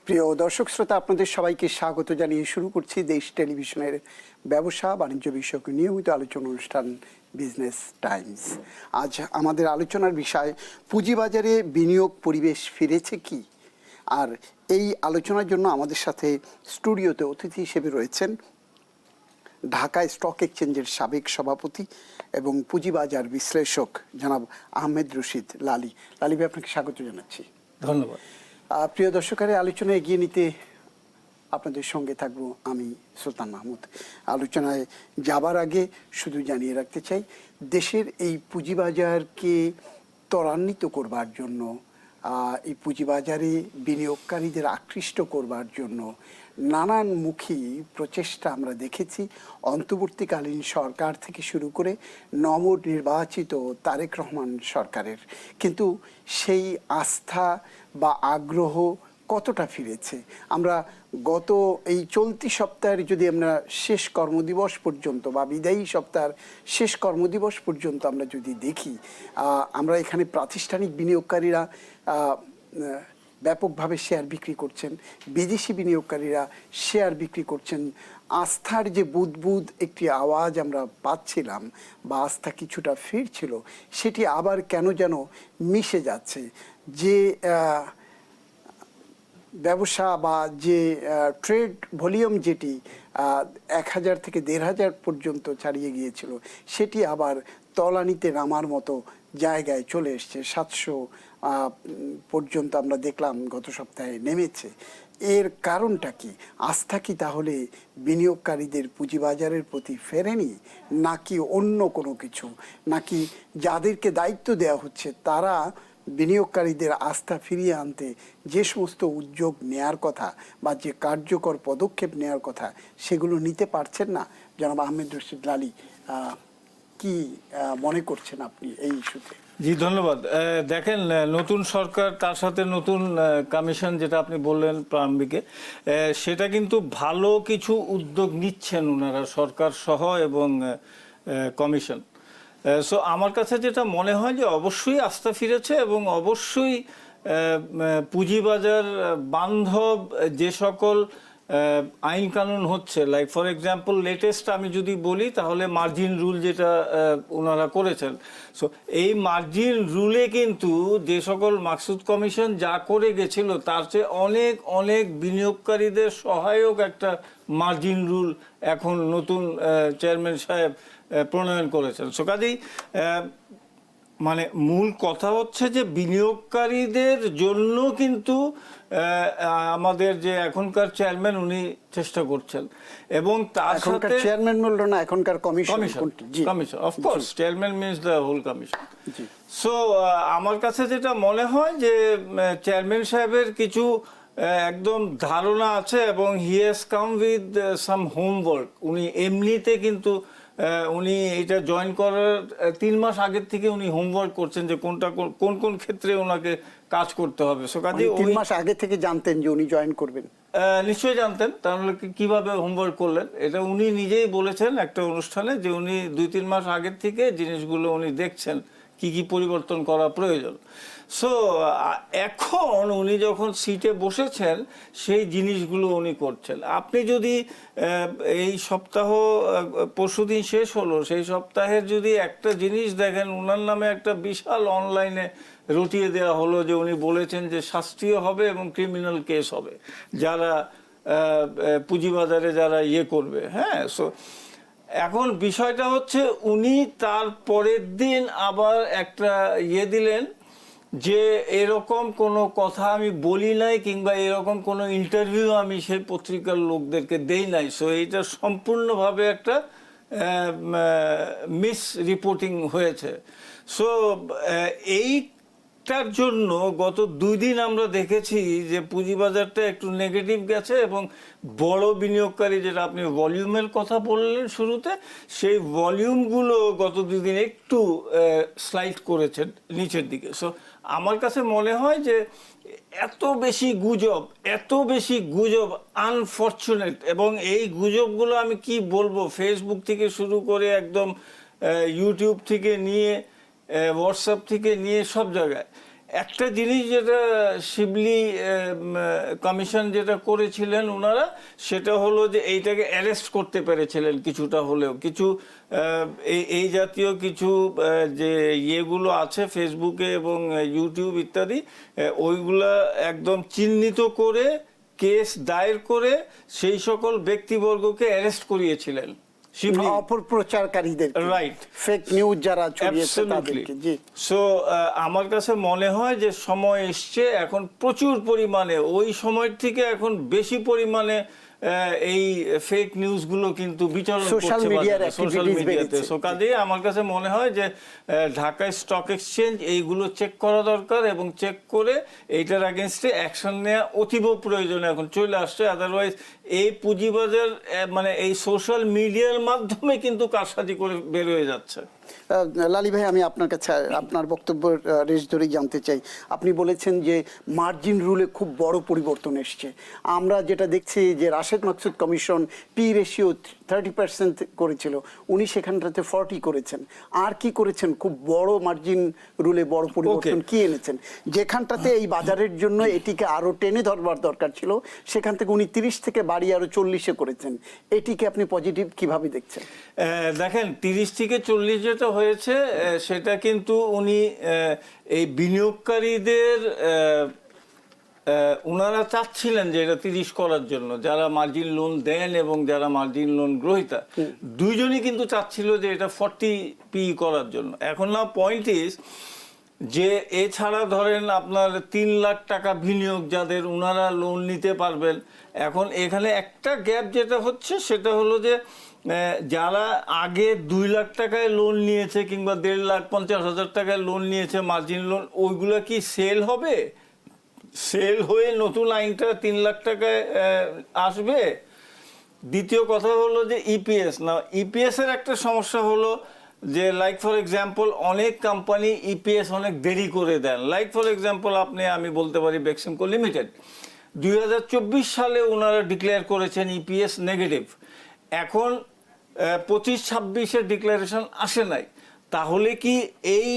প্রিয় দর্শক শ্রোতা, আপনাদের সবাইকে স্বাগত জানিয়ে শুরু করছি দেশ টেলিভিশনের ব্যবসা বাণিজ্য বিষয়ক নিয়মিত আলোচনা অনুষ্ঠান বিজনেস টাইমস। আজ আমাদের আলোচনার বিষয় পুঁজিবাজারে বিনিয়োগ পরিবেশ ফিরেছে কি। আর এই আলোচনার জন্য আমাদের সাথে স্টুডিওতে অতিথি হিসেবে রয়েছেন ঢাকা স্টক এক্সচেঞ্জের সাবেক সভাপতি এবং পুঁজিবাজার বিশ্লেষক জনাব আহমেদ রশিদ লালি। লালি ভাই, আপনাকে স্বাগত জানাচ্ছি। ধন্যবাদ। প্রিয় দর্শকের আলোচনা এগিয়ে নিতে আপনাদের সঙ্গে থাকব আমি সুলতান মাহমুদ। আলোচনায় যাবার আগে শুধু জানিয়ে রাখতে চাই, দেশের এই পুঁজিবাজারকে ত্বরান্বিত করবার জন্য, এই পুঁজিবাজারে বিনিয়োগকারীদের আকৃষ্ট করবার জন্য নানানমুখী প্রচেষ্টা আমরা দেখেছি অন্তর্বর্তীকালীন সরকার থেকে শুরু করে নবনির্বাচিত তারেক রহমান সরকারের। কিন্তু সেই আস্থা বা আগ্রহ কতটা ফিরেছে? আমরা গত এই চলতি সপ্তাহের যদি আমরা শেষ কর্মদিবস পর্যন্ত বা বিদায়ী সপ্তাহের শেষ কর্মদিবস পর্যন্ত আমরা যদি দেখি, আমরা এখানে প্রাতিষ্ঠানিক বিনিয়োগকারীরা ব্যাপকভাবে শেয়ার বিক্রি করছেন, বিদেশি বিনিয়োগকারীরা শেয়ার বিক্রি করছেন। আস্থার যে বুদবুদ একটি আওয়াজ আমরা পাচ্ছিলাম বা আস্থা কিছুটা ফিরছিল, সেটি আবার কেন যেন মিশে যাচ্ছে। যে ব্যবসা বা যে ট্রেড ভলিউম যেটি 1000 থেকে 1500 পর্যন্ত ছাড়িয়ে গিয়েছিল, সেটি আবার তলানিতে নামার মতো জায়গায় চলে এসছে। 700 পর্যন্ত আমরা দেখলাম গত সপ্তাহে নেমেছে। এর কারণটা কি? আস্থা কি তাহলে বিনিয়োগকারীদের পুঁজিবাজারের প্রতি ফেরেনি, নাকি অন্য কোনো কিছু? নাকি যাদেরকে দায়িত্ব দেওয়া হচ্ছে তারা বিনিয়োগকারীদের আস্থা ফিরিয়ে আনতে যে সমস্ত উদ্যোগ নেয়ার কথা বা যে কার্যকর পদক্ষেপ নেয়ার কথা সেগুলো নিতে পারছেন না? জনাব আহমেদ রশিদ লালি, কি মনে করছেন আপনি এই ইস্যুতে? জি, ধন্যবাদ। দেখেন, নতুন সরকার, তার সাথে নতুন কমিশন, যেটা আপনি বললেন প্রারম্ভিকে, সেটা কিন্তু ভালো কিছু উদ্যোগ নিচ্ছেন ওনারা, সরকার সহ এবং কমিশন। সো আমার কাছে যেটা মনে হয় যে অবশ্যই আস্থা ফিরেছে এবং অবশ্যই পুঁজিবাজার বান্ধব যে সকল আইন কানুন হচ্ছে, লাইক ফর এক্সাম্পল লেটেস্ট আমি যদি বলি তাহলে মার্জিন রুল যেটা ওনারা করেছেন। সো এই মার্জিন রুলে কিন্তু যে সকল মাকসুদ কমিশন যা করে গেছিল তার চেয়ে অনেক অনেক বিনিয়োগকারীদের সহায়ক একটা মার্জিন রুল এখন নতুন চেয়ারম্যান সাহেব প্রণয়ন করেছেন। সো কাজেই মানে মূল কথা হচ্ছে যে বিনিয়োগকারীদের জন্য কিন্তু আমাদের যে এখনকার চেয়ারম্যান উনি চেষ্টা করছেন। এবং তার সাথে চেয়ারম্যান বলল না, এখনকার commission, commission of course chairman means the whole commission. So আমার কাছে যেটা মনে হয় যে চেয়ারম্যান সাহেবের কিছু একদম ধারণা আছে এবং he has come with some homework. উনি এমনিতে কিন্তু উনি এটা জয়েন করার 3 মাস আগের থেকে উনি হোমওয়ার্ক করছেন যে কোনটা কোন কোন ক্ষেত্রে ওনাকে কাজ করতে হবে। সো কাজে 3 মাস আগে থেকে জানতেন যে উনি জয়েন করবেন? নিশ্চয়ই জানতেন। তাহলে কিভাবে হোমওয়ার্ক করলেন? এটা উনি নিজেই বলেছেন একটা অনুষ্ঠানে যে উনি 2-3 মাস আগের থেকে জিনিসগুলো উনি দেখছেন কি কি পরিবর্তন করা প্রয়োজন। সো এখন উনি যখন সিটে বসেছেন সেই জিনিসগুলো উনি করছেন। আপনি যদি এই সপ্তাহ পরশুদিন শেষ হলো, সেই সপ্তাহের যদি একটা জিনিস দেখেন, ওনার নামে একটা বিশাল অনলাইনে রটিয়ে দেওয়া হলো যে উনি বলেছেন যে শাস্তিও হবে এবং ক্রিমিনাল কেস হবে যারা পুঁজিবাজারে যারা করবে। হ্যাঁ, সো এখন বিষয়টা হচ্ছে উনি তার পরের দিন আবার একটা দিলেন যে এরকম কোনো কথা আমি বলি নাই কিংবা এরকম কোনো ইন্টারভিউ আমি সেই পত্রিকার লোকদেরকে দেই নাই। সো এইটা সম্পূর্ণভাবে একটা মিস রিপোর্টিং হয়েছে। সো এইটার জন্য গত 2 দিন আমরা দেখেছি যে পুঁজিবাজারটা একটু নেগেটিভ গেছে এবং বড় বিনিয়োগকারী, যেটা আপনি ভলিউমের কথা বললেন শুরুতে, সেই ভলিউমগুলো গত 2 দিন একটু স্লাইড করেছেন নিচের দিকে। সো আমার কাছে মনে হয় যে এত বেশি গুজব আনফরচুনেট, এবং এই গুজবগুলো আমি কি বলবো, ফেসবুক থেকে শুরু করে একদম ইউটিউব থেকে নিয়ে হোয়াটসঅ্যাপ থেকে নিয়ে সব জায়গায় একটা জিনিস যেটা শিবলি কমিশন যেটা করেছিলেন ওনারা, সেটা হলো যে এইটাকে অ্যারেস্ট করতে পেরেছিলেন কিছুটা হলেও। কিছু এই জাতীয় কিছু যে ইয়েগুলো আছে ফেসবুকে এবং ইউটিউব ইত্যাদি, ওইগুলা একদম চিহ্নিত করে কেস দায়ের করে সেই সকল ব্যক্তিবর্গকে অ্যারেস্ট করিয়েছিলেন শিবলি। অপপ্রচারকারীদের, রাইট, ফেক নিউজ যারা ছড়িয়েছে তাদেরকে। জি। সো আমার কাছে মনে হয় যে সময় এসছে এখন প্রচুর পরিমাণে, ওই সময় থেকে এখন বেশি পরিমাণে এই ফেক নিউজগুলো কিন্তু বিচরণ সোশ্যাল করছে মিডিয়ার সোশ্যাল মিডিয়াতে। সো কাজেই আমার কাছে মনে হয় যে ঢাকা স্টক এক্সচেঞ্জ এইগুলো চেক করা দরকার, এবং চেক করে এইটার এগেনস্টে অ্যাকশন নেওয়া অতীব প্রয়োজন এখন চলে আসছে। আদারওয়াইজ এই পুঁজিবাজার মানে এই সোশ্যাল মিডিয়ার মাধ্যমে কিন্তু কারসাজি করে বের হয়ে যাচ্ছে। লালি ভাই, আমি আপনার কাছে আপনার বক্তব্যের রেশ ধরেই জানতে চাই। আপনি বলেছেন যে মার্জিন রুলে খুব বড় পরিবর্তন এসছে। আমরা যেটা দেখছি যে Rashed Maksud commission P ratio 30% করেছিল, উনি সেখানটাতে 40 করেছেন। আর কি করেছেন? খুব বড় মার্জিন রুলে বড় পরিবর্তন কি এনেছেন? যেখানটাতে এই বাজারের জন্য এটিকে আরো টেনে ধরবার দরকার ছিল, সেখান থেকে উনি 30 থেকে বাড়িয়ে আরো 40-এ করেছেন। এটিকে আপনি পজিটিভ কিভাবে দেখছেন? দেখেন, 30 থেকে 40 যেটা হয়েছে সেটা কিন্তু উনি এই বিনিয়োগকারীদের ওনারা চাচ্ছিলেন যে এটা 30 করার জন্য, যারা মার্জিন লোন দেন এবং যারা মার্জিন লোন গ্রহীতা দুইজনই কিন্তু চাচ্ছিল যে এটা 40 করার জন্য। এখন না পয়েন্ট ইজ যে এছাড়া ধরেন আপনার 3 লাখ টাকা বিনিয়োগ যাদের, ওনারা লোন নিতে পারবেন। এখন এখানে একটা গ্যাপ যেটা হচ্ছে সেটা হলো যে যারা আগে 2 লাখ টাকায় লোন নিয়েছে কিংবা 1,50,000 টাকায় লোন নিয়েছে মার্জিন লোন, ওইগুলা কি সেল হবে? সেল হয়ে নতুন আইনটা 3 লাখ টাকায় আসবে? দ্বিতীয় কথা হলো যে ইপিএস। না, ইপিএস এর একটা সমস্যা হলো যে লাইক ফর এক্সাম্পল অনেক কোম্পানি ইপিএস অনেক দেরি করে দেন। লাইক ফর এক্সাম্পল আমি বলতে পারি বেক্সিমকো লিমিটেড 2024 সালে ওনারা ডিক্লেয়ার করেছেন ইপিএস নেগেটিভ। এখন 25-26-এর ডিক্লারেশন আসে নাই। তাহলে কি এই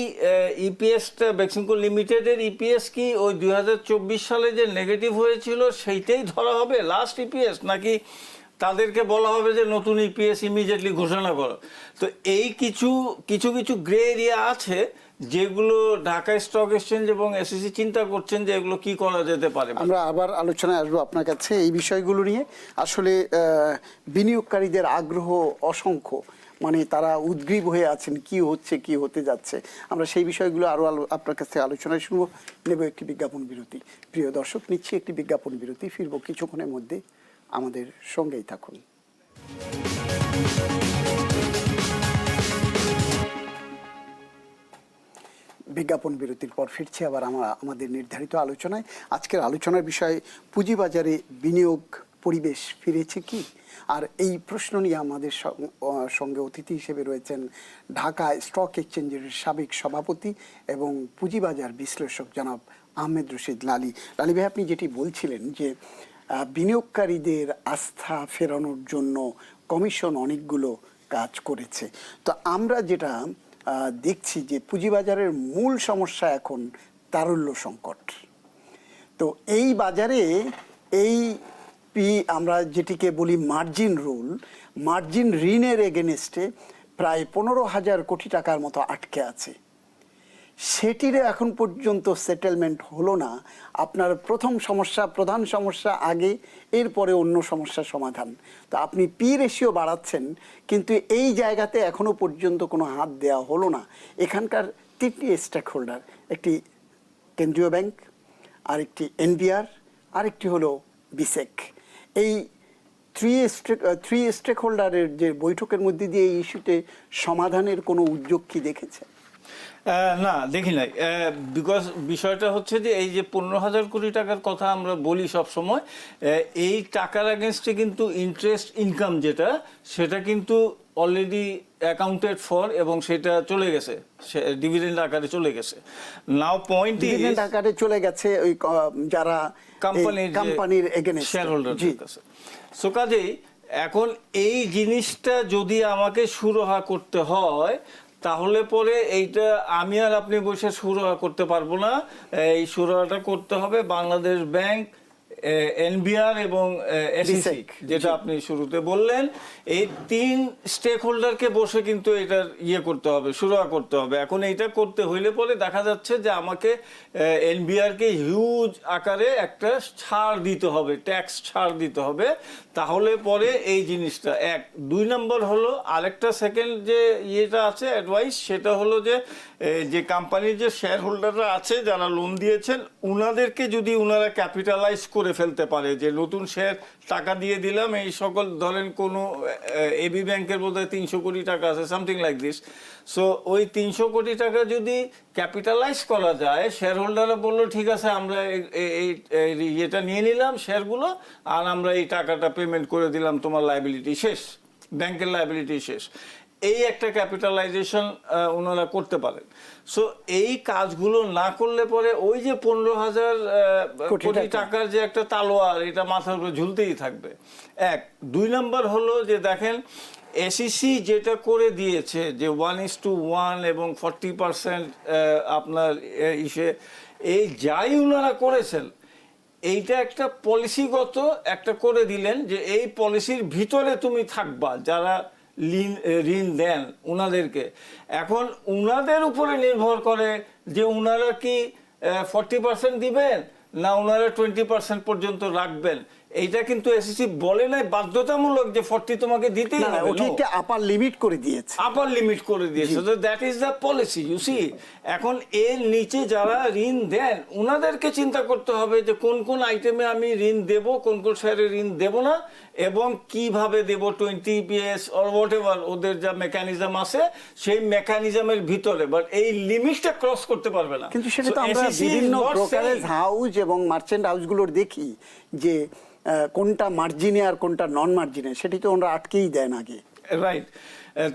ইপিএসটা বেক্সিমকো লিমিটেডের ইপিএস কি ওই 2024 সালে যে নেগেটিভ হয়েছিল সেইটাই ধরা হবে লাস্ট ইপিএস, নাকি তাদেরকে বলা হবে যে নতুন ইপিএস ইমিডিয়েটলি ঘোষণা করো? তো এই কিছু কিছু গ্রে এরিয়া আছে যেগুলো ঢাকা স্টক এক্সচেঞ্জ এবং এসইসি চিন্তা করছেন যে এগুলো কি করা যেতে পারে। আমরা আবার আলোচনায় আসবো আপনার কাছে এই বিষয়গুলো নিয়ে। আসলে বিনিয়োগকারীদের আগ্রহ অসংখ্য, মানে তারা উদ্গ্রীব হয়ে আছেন কি হচ্ছে কি হতে যাচ্ছে। আমরা সেই বিষয়গুলো আরও আপনার কাছে আলোচনায় শুনবো। নেব একটি বিজ্ঞাপন বিরতি। প্রিয় দর্শক, নিচ্ছি একটি বিজ্ঞাপন বিরতি, ফিরবো কিছুক্ষণের মধ্যে। আমাদের সঙ্গেই থাকুন। বিজ্ঞাপন বিরতির পর ফিরছি আবার আমাদের নির্ধারিত আলোচনায়। আজকের আলোচনার বিষয় পুঁজিবাজারে বিনিয়োগ পরিবেশ ফিরেছে কি? আর এই প্রশ্ন নিয়ে আমাদের সঙ্গে অতিথি হিসেবে রয়েছেন ঢাকা স্টক এক্সচেঞ্জের সাবেক সভাপতি এবং পুঁজিবাজার বিশ্লেষক জনাব আহমেদ রশিদ লালি। লালি ভাই, আপনি যেটি বলছিলেন যে বিনিয়োগকারীদের আস্থা ফেরানোর জন্য কমিশন অনেকগুলো কাজ করেছে। তো আমরা যেটা দেখছি যে পুঁজিবাজারের মূল সমস্যা এখন তারল্য সংকট। তো এই বাজারে আমরা যেটিকে বলি মার্জিন রুল, মার্জিন ঋণের এগেনস্টে প্রায় 15,000 কোটি টাকার মতো আটকে আছে। সেটির এখন পর্যন্ত সেটেলমেন্ট হলো না। আপনার প্রধান সমস্যা আগে, এরপরে অন্য সমস্যার সমাধান। তো আপনি পি রেশিও বাড়াচ্ছেন, কিন্তু এই জায়গাতে এখনো পর্যন্ত কোনো হাত দেওয়া হলো না। এখানকার 3টি স্টেক হোল্ডার, একটি কেন্দ্রীয় ব্যাংক, আরেকটি এনবিআর, আরেকটি হলো বিসেক। এই থ্রি স্টেক হোল্ডারের যে বৈঠকের মধ্যে দিয়ে এই ইস্যুতে সমাধানের কোনো উদ্যোগ কি দেখেছে? না, দেখি নাই। বিকজ বিষয়টা হচ্ছে যে এই যে 15,000 কোটি টাকার কথা আমরা বলি সব সময়, এই টাকার এগেনস্টে কিন্তু ইন্টারেস্ট ইনকাম যেটা, সেটা কিন্তু অলরেডি অ্যাকাউন্টেড ফর এবং সেটা চলে গেছে, ডিভিডেন্ড আকারে চলে গেছে। নাও পয়েন্ট ডিভিডেন্ড আকারে চলে গেছে ওই যারা কোম্পানির এগেনস্টে শেয়ার হোল্ডারদের কাছে। সো কাজেই এখন এই জিনিসটা যদি আমাকে সুরাহা করতে হয়, তাহলে পরে এইটা আমি আর আপনি বসে সুরাহা করতে পারবো না। এই সুরাহাটা করতে হবে বাংলাদেশ ব্যাংক, এনবিআর এবং এসিসি, যেটা আপনি শুরুতে বললেন। এই 3 স্টেক হোল্ডারকে বসে কিন্তু এটার করতে হবে, সুরাহা করতে হবে। এখন এইটা করতে হইলে পরে দেখা যাচ্ছে যে আমাকে এনবিআর কে হিউজ আকারে একটা ছাড় দিতে হবে, ট্যাক্স ছাড় দিতে হবে। তাহলে পরে এই জিনিসটা 1। 2 নম্বর হলো আরেকটা সেকেন্ড যে আছে অ্যাডভাইস, সেটা হলো যে কোম্পানির যে শেয়ার হোল্ডাররা আছে যারা লোন দিয়েছেন, উনাদেরকে যদি উনারা ক্যাপিটালাইজ করে ফেলতে পারে, যে নতুন শেয়ার টাকা দিয়ে দিলাম, এই সকল ধরেন কোনো এবি ব্যাংকের বোধহয় 300 কোটি টাকা আছে, সামথিং লাইক দিস। সো ওই 300 কোটি টাকা যদি ক্যাপিটালাইজ করা যায়, শেয়ার হোল্ডাররা বললো ঠিক আছে আমরা এটা নিয়ে নিলাম শেয়ারগুলো, আর আমরা এই টাকাটা পেমেন্ট করে দিলাম, তোমার লায়াবিলিটি শেষ, ব্যাংকের লায়াবিলিটি শেষ। এই একটা ক্যাপিটালাইজেশন ওনারা করতে পারেন। সো এই কাজগুলো না করলে পরে ওই যে 15,000 কোটি টাকার যে একটা তালোয়ার, এটা মাথার উপরে ঝুলতেই থাকবে। 1। 2 নম্বর হলো যে দেখেন এসিসি যেটা করে দিয়েছে যে 1:1 এবং 40% আপনার এই যাই ওনারা করেছেন, এইটা একটা পলিসিগত একটা করে দিলেন যে এই পলিসির ভিতরে তুমি থাকবা যারা ঋণ দেন উনাদেরকে। এখন উনাদের উপরে নির্ভর করে যে উনারা কি 40% দিবেন না উনারা 20% পর্যন্ত রাখবেন। এইটা কিন্তু এসএসসি বলে নাই বাধ্যতামূলক যে 40 তোমাকে দিতেই হবে, ওটা একটা আপার লিমিট করে দিয়েছে, আপার লিমিট করে দিয়েছে। তো that is the policy, you see. এখন এর নিচে যারা ঋণ দেন উনাদেরকে চিন্তা করতে হবে যে কোন কোন আইটেমে আমি ঋণ দেব, কোন কোন শেয়ারে ঋণ দেব না, এবং কিভাবে দেব, 20 EPS অর হোয়াট এভার ওদের যা মেকানিজম আছে সেই মেকানিজমের ভিতরে, বাট এই লিমিটটা ক্রস করতে পারবে না। কিন্তু সেটা তো আমরা বিভিন্ন ব্রোকারেজ হাউস এবং মার্চেন্ট হাউসগুলোর দেখি যে কোনটা মার্জিনে আর কোনটা নন মার্জিনে, সেটি তো ওরা আটকেই দেন আগে, রাইট।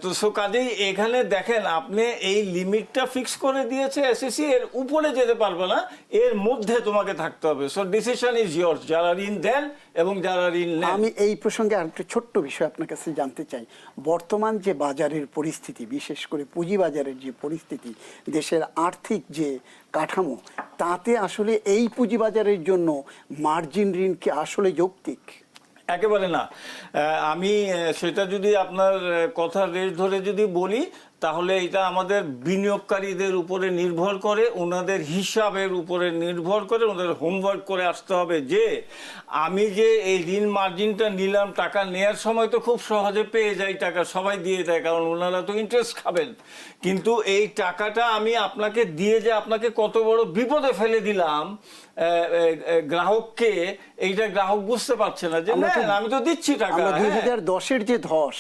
তো সো কাজেই এখানে দেখেন আপনি এই লিমিটটা ফিক্স করে দিয়েছে এসএসসি, এর উপরে যেতে পারবে না, এর মধ্যে তোমাকে থাকতে হবে। সো ডিসিশন ইজ ইয়ার্স, যারা ঋণ দেন এবং যারা ঋণ নেন। আমি এই প্রসঙ্গে আরেকটা ছোট্ট বিষয় আপনার কাছে জানতে চাই। বর্তমান যে বাজারের পরিস্থিতি, বিশেষ করে পুঁজিবাজারের যে পরিস্থিতি, দেশের আর্থিক যে কাঠামো, তাতে আসলে এই পুঁজিবাজারের জন্য মার্জিন ঋণ কি আসলে যৌক্তিক? একেবারে না। আমি সেটা যদি আপনার কথার রেশ ধরে যদি বলি, তাহলে এটা আমাদের বিনিয়োগকারীদের উপরে নির্ভর করে, ওনাদের হিসাবের উপরে নির্ভর করে, ওনাদের হোমওয়ার্ক করে আসতে হবে যে আমি যে এই ঋণ মার্জিনটা নিলাম, টাকা নেয়ার সময় তো খুব সহজে পেয়ে যাই, টাকা সবাই দিয়ে দেয় কারণ ওনারা তো ইন্টারেস্ট খাবেন, কিন্তু এই টাকাটা আমি আপনাকে দিয়ে যে আপনাকে কত বড় বিপদে ফেলে দিলাম গ্রাহককে, এইটা গ্রাহক বুঝতে পারছে না যে আমি তো দিচ্ছি টাকা। 2010-এর যে ধস,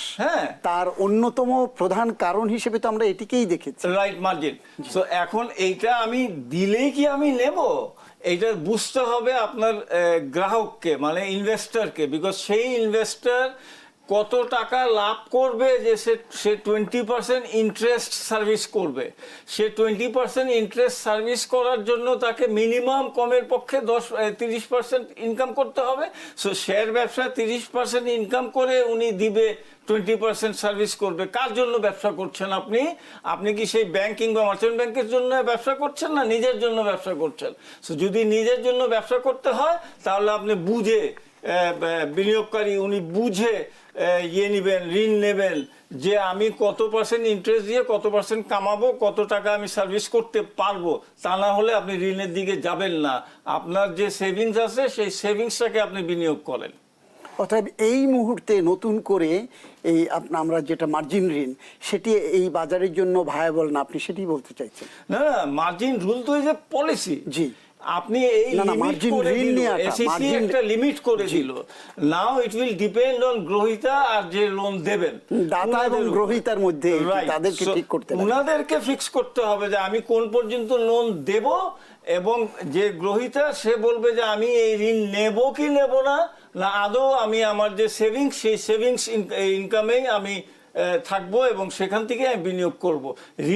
তার অন্যতম প্রধান কারণ হিসেবে তো আমরা এটিকেই দেখেছি, রাইট, মার্জিন। সো এখন এইটা আমি দিলেই কি আমি নেব, এইটা বুঝতে হবে আপনার গ্রাহককে, মানে ইনভেস্টরকে, বিকজ সেই ইনভেস্টর কত টাকা লাভ করবে যে সে 20% ইন্টারেস্ট সার্ভিস করবে। সে 20% ইন্টারেস্ট সার্ভিস করার জন্য তাকে মিনিমাম কমের পক্ষে 30% ইনকাম করতে হবে। সো শেয়ার ব্যবসা 30% ইনকাম করে উনি দিবে, 20% সার্ভিস করবে। কার জন্য ব্যবসা করছেন আপনি? আপনি কি সেই ব্যাংক কিংবা মার্চেন্ট ব্যাংকের জন্য ব্যবসা করছেন না নিজের জন্য ব্যবসা করছেন? সো যদি নিজের জন্য ব্যবসা করতে হয় তাহলে আপনি বুঝে, বিনিয়োগকারী উনি বুঝে নেবেন, ঋণ নেবেন যে আমি কত % ইন্টারেস্ট দিয়ে কত % কামাবো, কত টাকা আমি সার্ভিস করতে পারবো। তা না হলে আপনি ঋণের দিকে যাবেন না। আপনার যে সেভিংস আছে সেই সেভিংসটাকে আপনি বিনিয়োগ করেন। অতএব এই মুহূর্তে নতুন করে এই আমরা যেটা মার্জিন ঋণ, সেটি এই বাজারের জন্য ভায়াবল না, আপনি সেটি বলতে চাইছেন? না, মার্জিন রুল তো ইজ এ পলিসি। জি, আপনি এই এসএসসি একটা লিমিট করে দিল। নাও ইট উইল ডিপেন্ড অন গ্রহীতা আর যে লোন দেবেন, দাতা এবং গ্রহীতার মধ্যে তাদেরকে ঠিক করতে হবে, ওনাদেরকে ফিক্স করতে হবে যে আমি কোন পর্যন্ত লোন দেব, এবং যে গ্রহীতা সে বলবে যে আমি এই ঋণ নেব কি নেব না, না আদৌ আমি আমার যে সেভিংস সেই সেভিংস ইনকামেই আমি থাকবো এবং সেখান থেকে আমি বিনিয়োগ করব।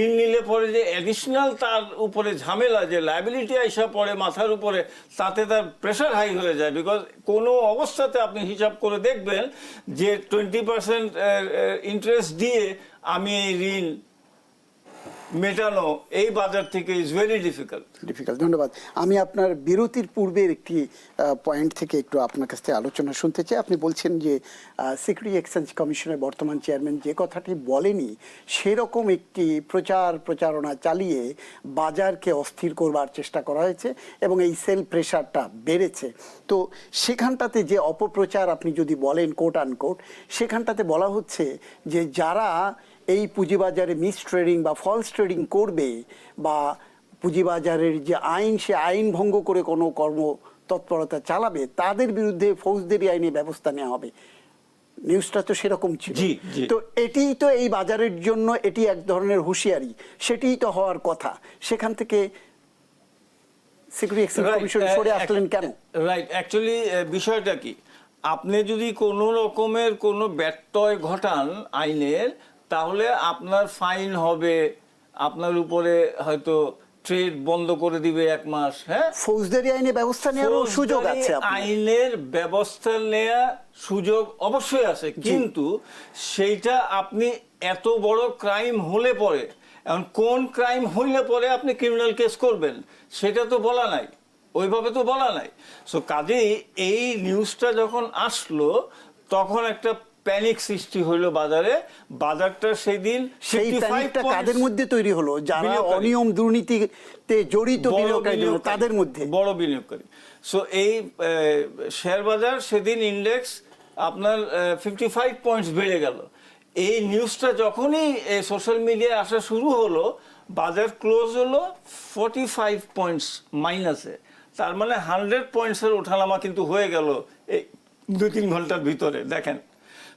ঋণ নিলে পরে যে অ্যাডিশনাল তার উপরে ঝামেলা, যে লায়াবিলিটি আইসা পড়ে মাথার উপরে, তাতে তার প্রেশার হাই হয়ে যায়। বিকজ কোনো অবস্থাতে আপনি হিসাব করে দেখবেন যে 20% ইন্টারেস্ট দিয়ে আমি এই ঋণ মেটানো এই বাজার থেকে ইজ ভেরি ডিফিকাল্ট। ধন্যবাদ। আমি আপনার বিরতির পূর্বের একটি পয়েন্ট থেকে একটু আপনার কাছ থেকে আলোচনা শুনতে চাই। আপনি বলছেন যে সিকিউরিটি এক্সচেঞ্জ কমিশনের বর্তমান চেয়ারম্যান যে কথাটি বলেনি সেরকম একটি প্রচারণা চালিয়ে বাজারকে অস্থির করবার চেষ্টা করা হয়েছে এবং এই সেল প্রেশারটা বেড়েছে। তো সেখানটাতে যে অপপ্রচার আপনি যদি বলেন কোট আনকোট, সেখানটাতে বলা হচ্ছে যে যারা এই পুঁজিবাজারে মিস ট্রেডিং বা ফলস ট্রেডিং করবে বা পুঁজিবাজারের যে আইন সে আইন ভঙ্গ করে কোনো কর্ম তৎপরতা চালাবে তাদের বিরুদ্ধে ফৌজদারি আইনে ব্যবস্থা নেওয়া হবে। নিউজটা তো সেরকম ছিল। তো এটিই তো এই বাজারের জন্য এটি এক ধরনের হুঁশিয়ারি, সেটিই তো হওয়ার কথা। সেখান থেকে সিকিউরিটি এক্সচেঞ্জ কমিশন সরে আসলেন কেন? রাইট, অ্যাকচুয়ালি বিষয়টা কি, আপনি যদি কোনো রকমের কোনো ব্যত্যয় ঘটান আইনের, তাহলে আপনার ফাইন হবে, আপনার উপরে হয়তো ট্রেড বন্ধ করে দিবে 1 মাস। হ্যাঁ, ফৌজদারি আইনে ব্যবস্থা নেওয়ার সুযোগ আছে। আইনের ব্যবস্থা নেওয়া সুযোগ অবশ্যই আছে, কিন্তু সেইটা আপনি এত বড় ক্রাইম হলে পরে, এখন কোন ক্রাইম হইলে পরে আপনি ক্রিমিনাল কেস করবেন সেটা তো বলা নাই, ওইভাবে তো বলা নাই। সো কাজেই এই নিউজটা যখন আসলো তখন একটা প্যানিক সৃষ্টি হলো বাজারে। বাজারটা সেদিন সেই প্যানিকটা কাদের মধ্যে তৈরি হলো? যারা অনিয়ম দুর্নীতিতে জড়িত বিনিয়োগকারী, তাদের মধ্যে বড় বিনিয়োগকারী। সো এই শেয়ার বাজার সেদিন ইন্ডেক্স আপনার 55 পয়েন্টস বেড়ে গেল। এই নিউজটা যখনই সোশ্যাল মিডিয়ায় আসা শুরু হলো, বাজার ক্লোজ হলো 45 পয়েন্টস মাইনাসে। তার মানে 100 পয়েন্টসের ওঠানামা কিন্তু হয়ে গেল এই 2-3 ঘন্টার ভিতরে। দেখেন,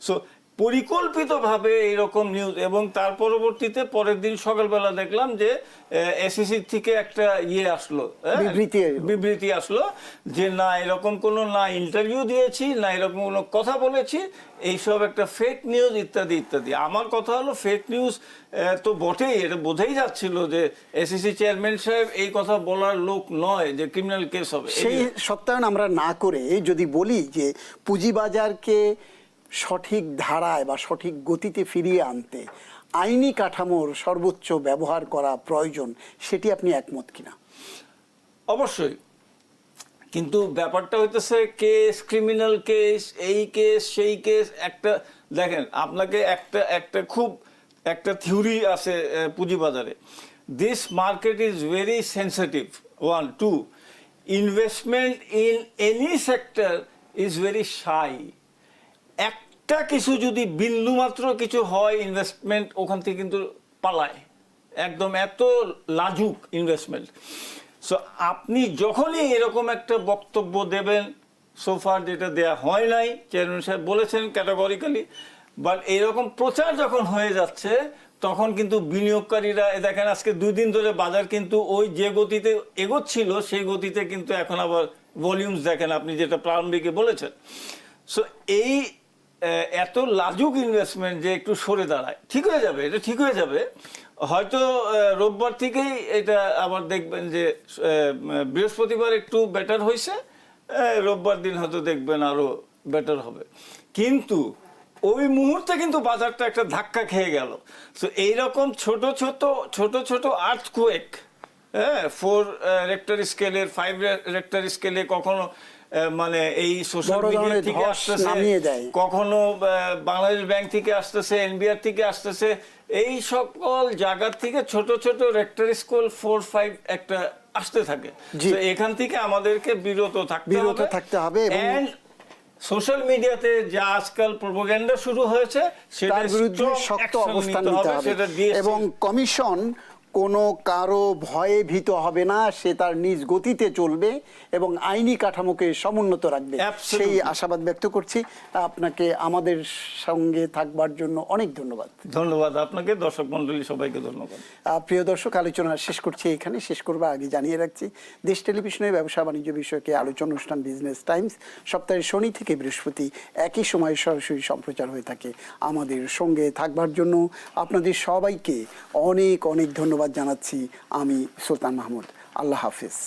সো পরিকল্পিতভাবে এইরকম নিউজ, এবং তার পরবর্তীতে পরের দিন সকালবেলা দেখলাম যে এসইসি থেকে একটা আসলো, বিবৃতি আসলো যে না এরকম কোনো না ইন্টারভিউ দিয়েছি, না এরকম কোনো কথা বলেছি, এইসব একটা ফেক নিউজ ইত্যাদি ইত্যাদি। আমার কথা হলো ফেক নিউজ তো বটেই, এটা বোঝাই যাচ্ছিল যে এসইসি চেয়ারম্যান সাহেব এই কথা বলার লোক নয় যে ক্রিমিনাল কেস হবে। সেই সত্যায়ন আমরা না করে যদি বলি যে পুঁজিবাজারকে সঠিক ধারায় বা সঠিক গতিতে ফিরিয়ে আনতে আইনি কাঠামোর সর্বোচ্চ ব্যবহার করা প্রয়োজন, সেটি আপনি একমত কিনা? অবশ্যই, কিন্তু ব্যাপারটা হইতেছে কেস, ক্রিমিনাল কেস, এই কেস সেই কেস। একটা দেখেন, আপনাকে একটা খুব একটা থিওরি আছে পুঁজিবাজারে, this market is very sensitive, 1, 2, investment in any sector is very shy. একটা কিছু যদি বিন্দুমাত্র কিছু হয়, ইনভেস্টমেন্ট ওখান থেকে কিন্তু পালায়, একদম এত লাজুক ইনভেস্টমেন্ট। সো আপনি যখনই এরকম একটা বক্তব্য দেবেন, সোফার যেটা দেয়া হয় নাই, চেয়ারম্যান সাহেব বলেছেন ক্যাটাগরিক্যালি, বাট এরকম প্রচার যখন হয়ে যাচ্ছে তখন কিন্তু বিনিয়োগকারীরা, দেখেন আজকে 2 দিন ধরে বাজার কিন্তু ওই যে গতিতে এগোচ্ছিল সেই গতিতে কিন্তু এখন আবার ভলিউমস দেখেন আপনি যেটা প্রারম্ভিকে বলেছেন। সো এই এত লাজুক ইনভেস্টমেন্ট যে একটু সরে দাঁড়ায়, ঠিক হয়ে যাবে, এটা ঠিক হয়ে যাবে। হয়তো রোববার থেকেই এটা আবার দেখবেন যে বৃহস্পতিবার একটু বেটার হয়েছে, রোববার দিন হয়তো দেখবেন আরো বেটার হবে। কিন্তু ওই মুহূর্তে কিন্তু বাজারটা একটা ধাক্কা খেয়ে গেল। তো এইরকম ছোট ছোট আর্থকুয়েক, 4 রেক্টর স্কেলের, 5 রেক্টর স্কেলে কখনো মানে এই সোশ্যাল মিডিয়া থেকে আসতেছে, কখনো বাংলাদেশ ব্যাংক থেকে আসতেছে, এনবিআর থেকে আসতেছে, এই সকল জায়গার থেকে ছোট ছোট রেক্টর স্কেল 4-5 একটা আসতে থাকে। তো এখান থেকে আমাদেরকে বিরত থাকতে হবে। এন্ড সোশ্যাল মিডিয়াতে যা আজকাল প্রোপাগান্ডা শুরু হয়েছে সেটার বিরুদ্ধে শক্ত অবস্থান নিতে হবে, এবং কমিশন কোনো কারো ভয়ে ভীত হবে না, সে তার নিজ গতিতে চলবে এবং আইনি কাঠামোকে সমুন্নত রাখবে, সেই আশাবাদ ব্যক্ত করছি। আপনাকে আমাদের সঙ্গে থাকবার জন্য অনেক ধন্যবাদ। ধন্যবাদ আপনাকে, দর্শক মণ্ডলী সবাইকে ধন্যবাদ। প্রিয় দর্শক, আলোচনা শেষ করছি এখানে। শেষ করবার আগে জানিয়ে রাখছি, দেশ টেলিভিশনের ব্যবসা বাণিজ্য বিষয়কে আলোচনা অনুষ্ঠান বিজনেস টাইমস সপ্তাহের শনি থেকে বৃহস্পতি একই সময়ে সরাসরি সম্প্রচার হয়ে থাকে। আমাদের সঙ্গে থাকবার জন্য আপনাদের সবাইকে অনেক অনেক ধন্যবাদ জানাচ্ছি। আমি সুলতান মাহমুদ। আল্লাহ হাফিজ।